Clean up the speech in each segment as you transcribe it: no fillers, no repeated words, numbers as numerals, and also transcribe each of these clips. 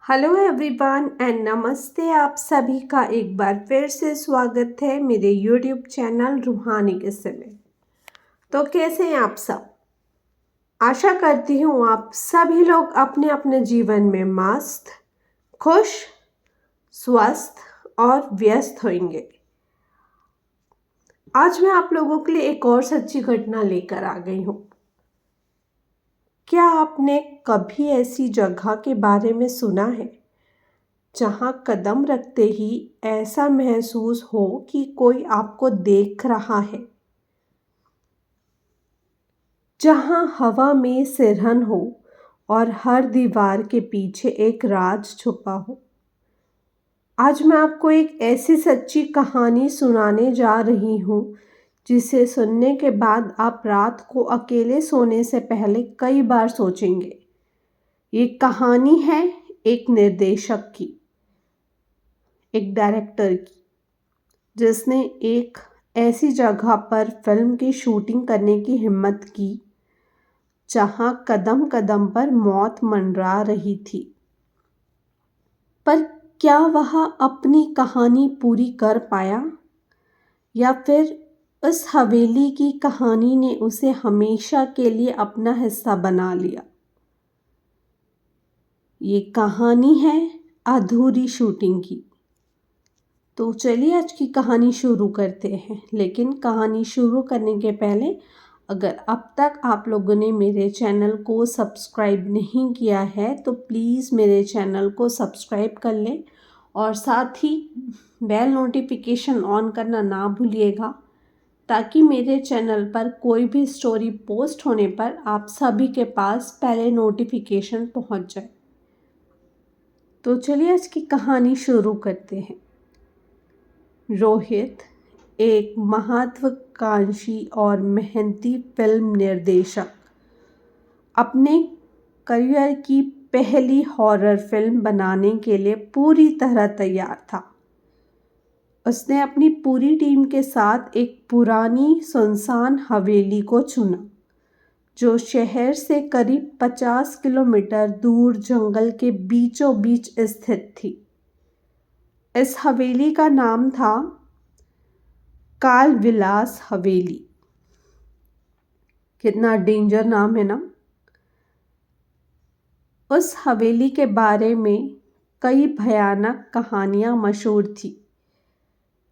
Hello everyone and नमस्ते। आप सभी का एक बार फिर से स्वागत है मेरे यूट्यूब चैनल रूहानी किस्से में। तो कैसे हैं आप सब? आशा करती हूँ आप सभी लोग अपने अपने जीवन में मस्त, खुश, स्वस्थ और व्यस्त होंगे। आज मैं आप लोगों के लिए एक और सच्ची घटना लेकर आ गई हूँ। क्या आपने कभी ऐसी जगह के बारे में सुना है जहाँ कदम रखते ही ऐसा महसूस हो कि कोई आपको देख रहा है, जहाँ हवा में सिरहन हो और हर दीवार के पीछे एक राज छुपा हो? आज मैं आपको एक ऐसी सच्ची कहानी सुनाने जा रही हूँ जिसे सुनने के बाद आप रात को अकेले सोने से पहले कई बार सोचेंगे। ये कहानी है एक निर्देशक की, एक डायरेक्टर की, जिसने एक ऐसी जगह पर फिल्म की शूटिंग करने की हिम्मत की जहां कदम कदम पर मौत मंडरा रही थी। पर क्या वह अपनी कहानी पूरी कर पाया, या फिर उस हवेली की कहानी ने उसे हमेशा के लिए अपना हिस्सा बना लिया? ये कहानी है अधूरी शूटिंग की। तो चलिए आज की कहानी शुरू करते हैं। लेकिन कहानी शुरू करने के पहले, अगर अब तक आप लोगों ने मेरे चैनल को सब्सक्राइब नहीं किया है तो प्लीज़ मेरे चैनल को सब्सक्राइब कर लें और साथ ही बेल नोटिफिकेशन ऑन करना ना भूलिएगा, ताकि मेरे चैनल पर कोई भी स्टोरी पोस्ट होने पर आप सभी के पास पहले नोटिफिकेशन पहुंच जाए। तो चलिए आज की कहानी शुरू करते हैं। रोहित एक महत्वाकांक्षी और मेहनती फिल्म निर्देशक अपने करियर की पहली हॉरर फिल्म बनाने के लिए पूरी तरह तैयार था। उसने अपनी पूरी टीम के साथ एक पुरानी सुनसान हवेली को चुना, जो शहर से करीब 50 किलोमीटर दूर जंगल के बीचों बीच स्थित थी। इस हवेली का नाम था काल विलास हवेली। कितना डेंजर नाम है ना। उस हवेली के बारे में कई भयानक कहानियां मशहूर थी।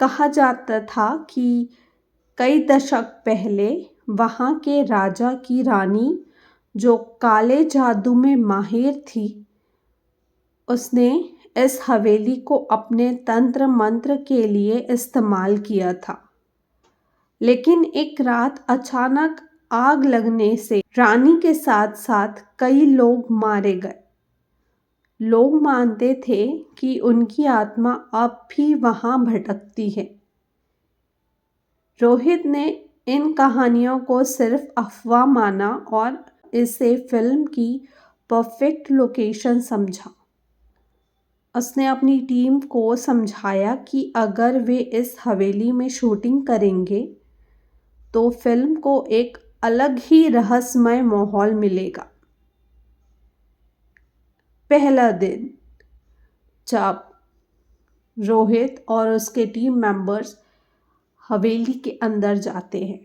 कहा जाता था कि कई दशक पहले वहाँ के राजा की रानी, जो काले जादू में माहिर थी, उसने इस हवेली को अपने तंत्र मंत्र के लिए इस्तेमाल किया था। लेकिन एक रात अचानक आग लगने से रानी के साथ साथ कई लोग मारे गए। लोग मानते थे कि उनकी आत्मा अब भी वहां भटकती है। रोहित ने इन कहानियों को सिर्फ अफवाह माना और इसे फिल्म की परफेक्ट लोकेशन समझा। उसने अपनी टीम को समझाया कि अगर वे इस हवेली में शूटिंग करेंगे तो फिल्म को एक अलग ही रहस्यमय माहौल मिलेगा। पहला दिन, जब रोहित और उसके टीम मेंबर्स हवेली के अंदर जाते हैं,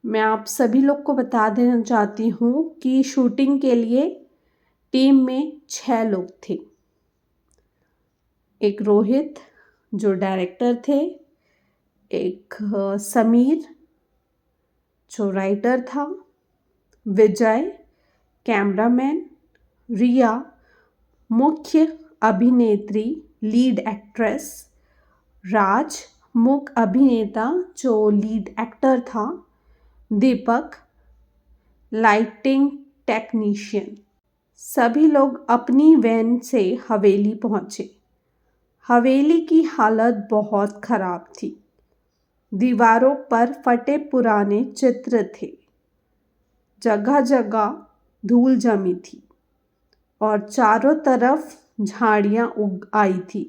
मैं आप सभी लोग को बता देना चाहती हूँ कि शूटिंग के लिए टीम में 6 लोग थे। एक रोहित जो डायरेक्टर थे, एक समीर जो राइटर था, विजय कैमरामैन, रिया मुख्य अभिनेत्री लीड एक्ट्रेस, राज मुख्य अभिनेता जो लीड एक्टर था, दीपक लाइटिंग टेक्नीशियन। सभी लोग अपनी वैन से हवेली पहुंचे। हवेली की हालत बहुत खराब थी। दीवारों पर फटे पुराने चित्र थे, जगह जगह धूल जमी थी और चारों तरफ झाड़ियां उग आई थी।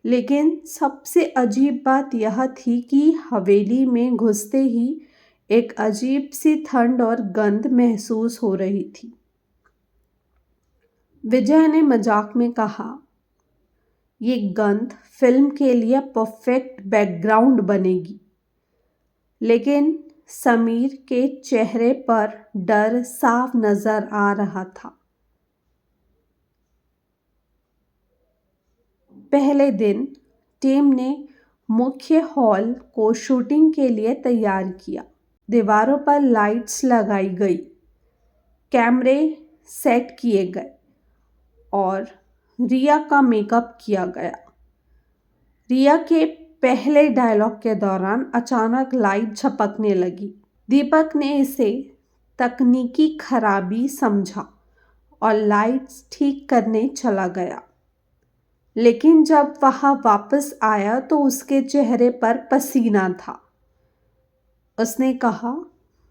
लेकिन सबसे अजीब बात यह थी कि हवेली में घुसते ही एक अजीब सी ठंड और गंध महसूस हो रही थी। विजय ने मजाक में कहा, ये गंध फिल्म के लिए परफेक्ट बैकग्राउंड बनेगी। लेकिन समीर के चेहरे पर डर साफ नजर आ रहा था। पहले दिन टीम ने मुख्य हॉल को शूटिंग के लिए तैयार किया। दीवारों पर लाइट्स लगाई गई, कैमरे सेट किए गए और रिया का मेकअप किया गया। रिया के पहले डायलॉग के दौरान अचानक लाइट झपकने लगी। दीपक ने इसे तकनीकी खराबी समझा और लाइट्स ठीक करने चला गया। लेकिन जब वह वापस आया तो उसके चेहरे पर पसीना था। उसने कहा,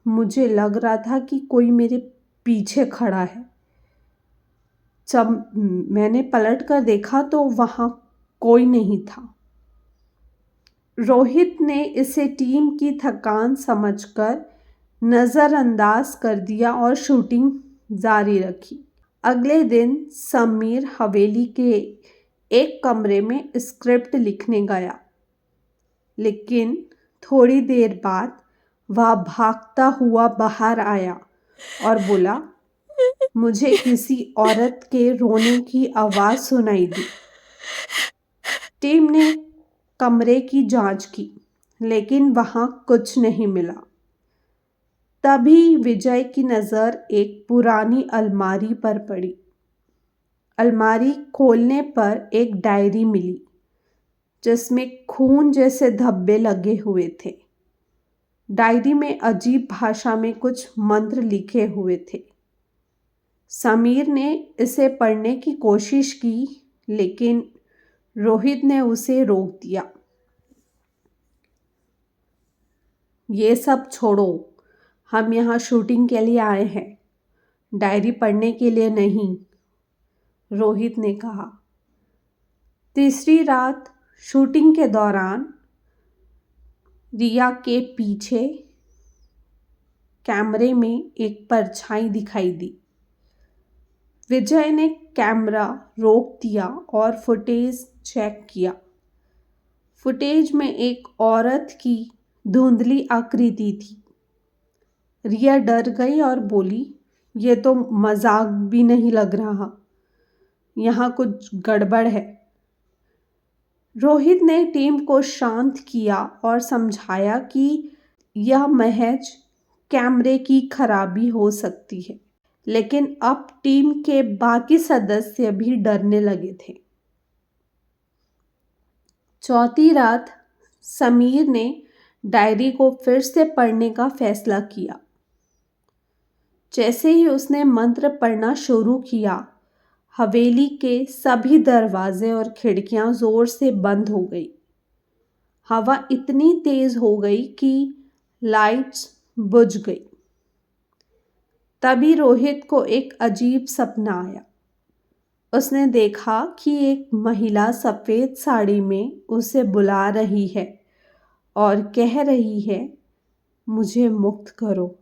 मुझे लग रहा था कि कोई मेरे पीछे खड़ा है। जब मैंने पलट कर देखा तो वहाँ कोई नहीं था। रोहित ने इसे टीम की थकान समझकर नज़रअंदाज कर दिया और शूटिंग जारी रखी। अगले दिन समीर हवेली के एक कमरे में स्क्रिप्ट लिखने गया, लेकिन थोड़ी देर बाद वह भागता हुआ बाहर आया और बोला, मुझे किसी औरत के रोने की आवाज़ सुनाई दी। टीम ने कमरे की जांच की, लेकिन वहाँ कुछ नहीं मिला। तभी विजय की नज़र एक पुरानी अलमारी पर पड़ी। अलमारी खोलने पर एक डायरी मिली, जिसमें खून जैसे धब्बे लगे हुए थे। डायरी में अजीब भाषा में कुछ मंत्र लिखे हुए थे। समीर ने इसे पढ़ने की कोशिश की, लेकिन रोहित ने उसे रोक दिया। ये सब छोड़ो, हम यहाँ शूटिंग के लिए आए हैं, डायरी पढ़ने के लिए नहीं, रोहित ने कहा। तीसरी रात शूटिंग के दौरान रिया के पीछे कैमरे में एक परछाई दिखाई दी। विजय ने कैमरा रोक दिया और फुटेज चेक किया। फुटेज में एक औरत की धुंधली आकृति थी। रिया डर गई और बोली, ये तो मजाक भी नहीं लग रहा, यहाँ कुछ गड़बड़ है। रोहित ने टीम को शांत किया और समझाया कि यह महज कैमरे की खराबी हो सकती है। लेकिन अब टीम के बाकी सदस्य भी डरने लगे थे। चौथी रात समीर ने डायरी को फिर से पढ़ने का फैसला किया। जैसे ही उसने मंत्र पढ़ना शुरू किया, हवेली के सभी दरवाजे और खिड़कियां जोर से बंद हो गई। हवा इतनी तेज हो गई कि लाइट्स बुझ गई। तभी रोहित को एक अजीब सपना आया। उसने देखा कि एक महिला सफ़ेद साड़ी में उसे बुला रही है और कह रही है, मुझे मुक्त करो।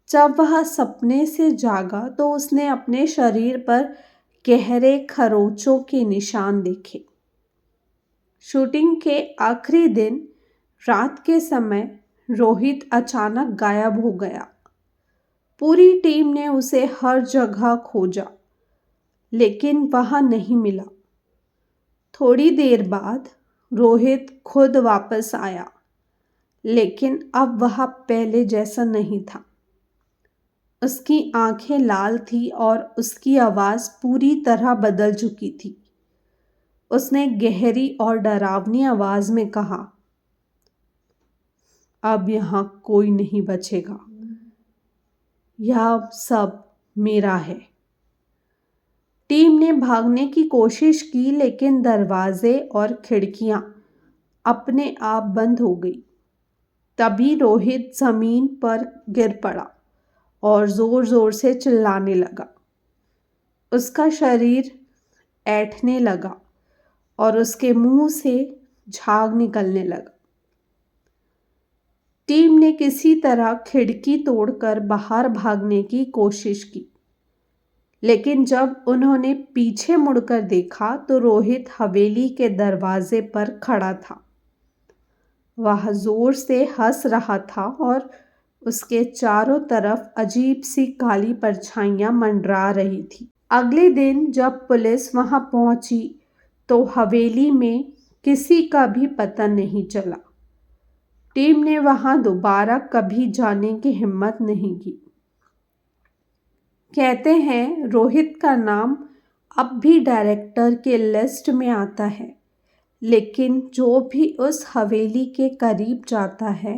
जब वह सपने से जागा तो उसने अपने शरीर पर गहरे खरोंचों के निशान देखे। शूटिंग के आखिरी दिन रात के समय रोहित अचानक गायब हो गया। पूरी टीम ने उसे हर जगह खोजा, लेकिन वह नहीं मिला। थोड़ी देर बाद रोहित खुद वापस आया, लेकिन अब वह पहले जैसा नहीं था। उसकी आंखें लाल थी और उसकी आवाज़ पूरी तरह बदल चुकी थी। उसने गहरी और डरावनी आवाज़ में कहा, अब यहाँ कोई नहीं बचेगा, यह सब मेरा है। टीम ने भागने की कोशिश की, लेकिन दरवाजे और खिड़कियां अपने आप बंद हो गई। तभी रोहित जमीन पर गिर पड़ा और जोर जोर से चिल्लाने लगा। उसका शरीर ऐंठने लगा और उसके मुंह से झाग निकलने लगा। टीम ने किसी तरह खिड़की तोड़कर बाहर भागने की कोशिश की, लेकिन जब उन्होंने पीछे मुड़कर देखा तो रोहित हवेली के दरवाजे पर खड़ा था। वह जोर से हंस रहा था और उसके चारों तरफ अजीब सी काली परछाइयां मंडरा रही थी। अगले दिन जब पुलिस वहां पहुंची तो हवेली में किसी का भी पता नहीं चला। टीम ने वहां दोबारा कभी जाने की हिम्मत नहीं की। कहते हैं रोहित का नाम अब भी डायरेक्टर के लिस्ट में आता है, लेकिन जो भी उस हवेली के करीब जाता है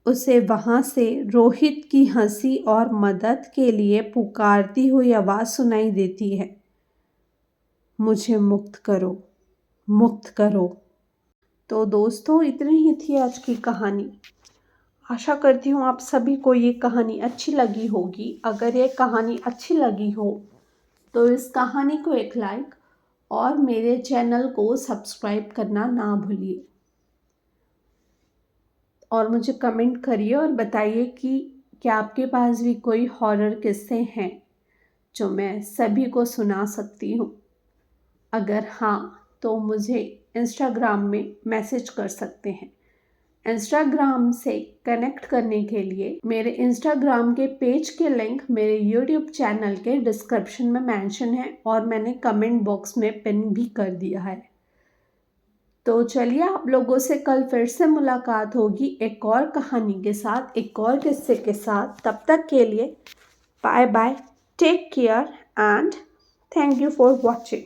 उसे वहां से रोहित की हंसी और मदद के लिए पुकारती हुई आवाज सुनाई देती है, मुझे मुक्त करो, मुक्त करो। तो दोस्तों, इतनी ही थी आज की कहानी। आशा करती हूँ आप सभी को ये कहानी अच्छी लगी होगी। अगर ये कहानी अच्छी लगी हो तो इस कहानी को एक लाइक और मेरे चैनल को सब्सक्राइब करना ना भूलिए। और मुझे कमेंट करिए और बताइए कि क्या आपके पास भी कोई हॉरर किस्से हैं जो मैं सभी को सुना सकती हूँ। अगर हाँ तो मुझे इंस्टाग्राम में मैसेज कर सकते हैं। इंस्टाग्राम से कनेक्ट करने के लिए मेरे इंस्टाग्राम के पेज के लिंक मेरे यूट्यूब चैनल के डिस्क्रिप्शन में मेंशन है और मैंने कमेंट बॉक्स में पिन भी कर दिया है। तो चलिए, आप लोगों से कल फिर से मुलाकात होगी एक और कहानी के साथ, एक और किस्से के साथ। तब तक के लिए bye bye, take care and thank you for watching.